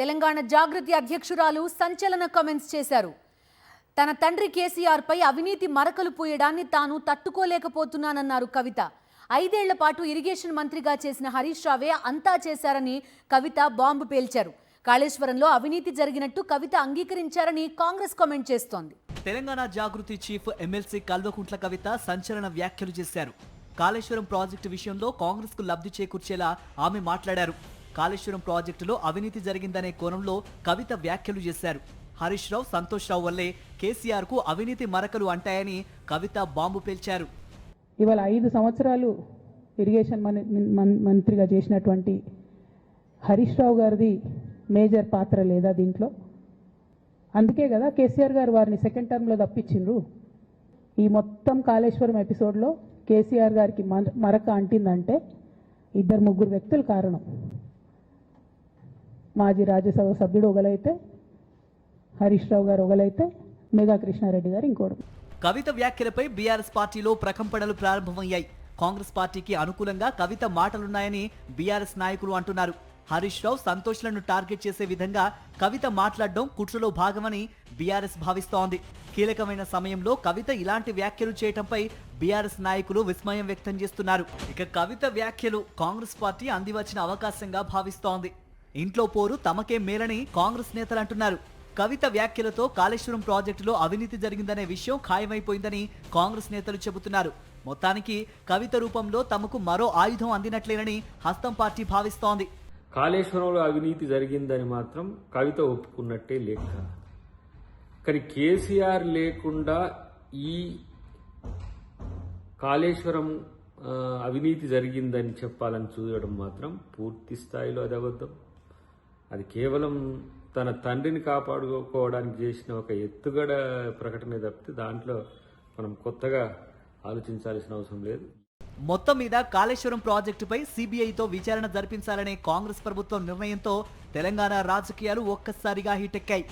తెలంగాణ జాగృతి అధ్యక్షురాలు సంచలన కామెంట్స్ చేశారు. తన తండ్రి కేసీఆర్ పై అవినీతి మరకలు పూయడాన్ని తాను తట్టుకోలేకపోతున్నానన్నారు కవిత. 5 ఏళ్ల పాటు ఇరిగేషన్ మంత్రిగా చేసిన హరీష్ రావే అంతా చేశారని కవిత బాంబు పేల్చారు. కాళేశ్వరంలో అవినీతి జరిగినట్టు కవిత అంగీకరించారని కాంగ్రెస్ కామెంట్ చేస్తోంది. తెలంగాణ జాగృతి చీఫ్ ఎమ్మెల్సీ కల్వకుంట్ల కవిత సంచలన వ్యాఖ్యలు చేశారు. కాళేశ్వరం ప్రాజెక్టు విషయంలో కాంగ్రెస్ కు లబ్ధి చేకూర్చేలా ఆమె మాట్లాడారు. కాళేశ్వరం ప్రాజెక్టులో అవినీతి జరిగిందనే కోణంలో కవిత వ్యాఖ్యలు చేశారు. హరీష్ రావు, సంతోష్ రావు వల్లే కేసీఆర్ కు అవినీతి మరకలు అంటాయని కవిత బాంబు పేల్చారు. ఇవాళ 5 సంవత్సరాలు ఇరిగేషన్ మంత్రిగా చేసినటువంటి హరీష్ రావు గారిది మేజర్ పాత్ర లేదా దీంట్లో? అందుకే కదా కేసీఆర్ గారు వారిని సెకండ్ టర్మ్లో తప్పించిండ్రు. ఈ మొత్తం కాళేశ్వరం ఎపిసోడ్లో కేసీఆర్ గారికి మరక అంటిందంటే 2-3 వ్యక్తులు కారణం. మాజీ రాజ్యసభ సభ్యుడు ఒకలైతే, హరీష్ రావు గారు ఒకలైతే, మేఘా కృష్ణారెడ్డి గారు ఇంకోడు. కవిత వ్యాఖ్యలపై బీఆర్ఎస్ పార్టీలో ప్రకంపనలు ప్రారంభమయ్యాయి. కాంగ్రెస్ పార్టీకి అనుకూలంగా కవిత మాటలున్నాయని బీఆర్ఎస్ నాయకులు అంటున్నారు. హరీష్ రావు, సంతోష్లను టార్గెట్ చేసే విధంగా కవిత మాట్లాడడం కుట్రలో భాగమని బీఆర్ఎస్ భావిస్తోంది. కీలకమైన సమయంలో కవిత ఇలాంటి వ్యాఖ్యలు చేయడంపై బీఆర్ఎస్ నాయకులు విస్మయం వ్యక్తం చేస్తున్నారు. ఇక కవిత వ్యాఖ్యలు కాంగ్రెస్ పార్టీ అందివచ్చిన అవకాశంగా భావిస్తోంది. ఇంట్లో పోరు తమకే మేలని కాంగ్రెస్ నేతలు అంటున్నారు. కవిత వ్యాఖ్యలతో కాళేశ్వరం ప్రాజెక్టులో అవినీతి జరిగిందనే విషయం ఖాయమైపోయిందని కాంగ్రెస్ నేతలు చెబుతున్నారు. మొత్తానికి కవిత రూపంలో తమకు మరో ఆయుధం అందినట్లేనని హస్తం పార్టీ భావిస్తోంది. కాళేశ్వరంలో అవినీతి జరిగిందని మాత్రం కవిత ఒప్పుకున్నట్టే లెక్క. కానీ కేసీఆర్ లేకుండా ఈ కాళేశ్వరం అవినీతి జరిగిందని చెప్పాలని చూడడం మాత్రం పూర్తి స్థాయిలో అది అబద్ధం. అది కేవలం తన తండ్రిని కాపాడుకోవడానికి చేసిన ఒక ఎత్తుగడ ప్రకటన తప్పితే దాంట్లో మనం కొత్తగా ఆలోచించాల్సిన అవసరం లేదు. మొత్తం మీద కాళేశ్వరం ప్రాజెక్టుపై సిబిఐతో విచారణ జరిపించాలనే కాంగ్రెస్ ప్రభుత్వం నిర్ణయంతో తెలంగాణ రాజకీయాలు ఒక్కసారిగా హీటెక్కాయి.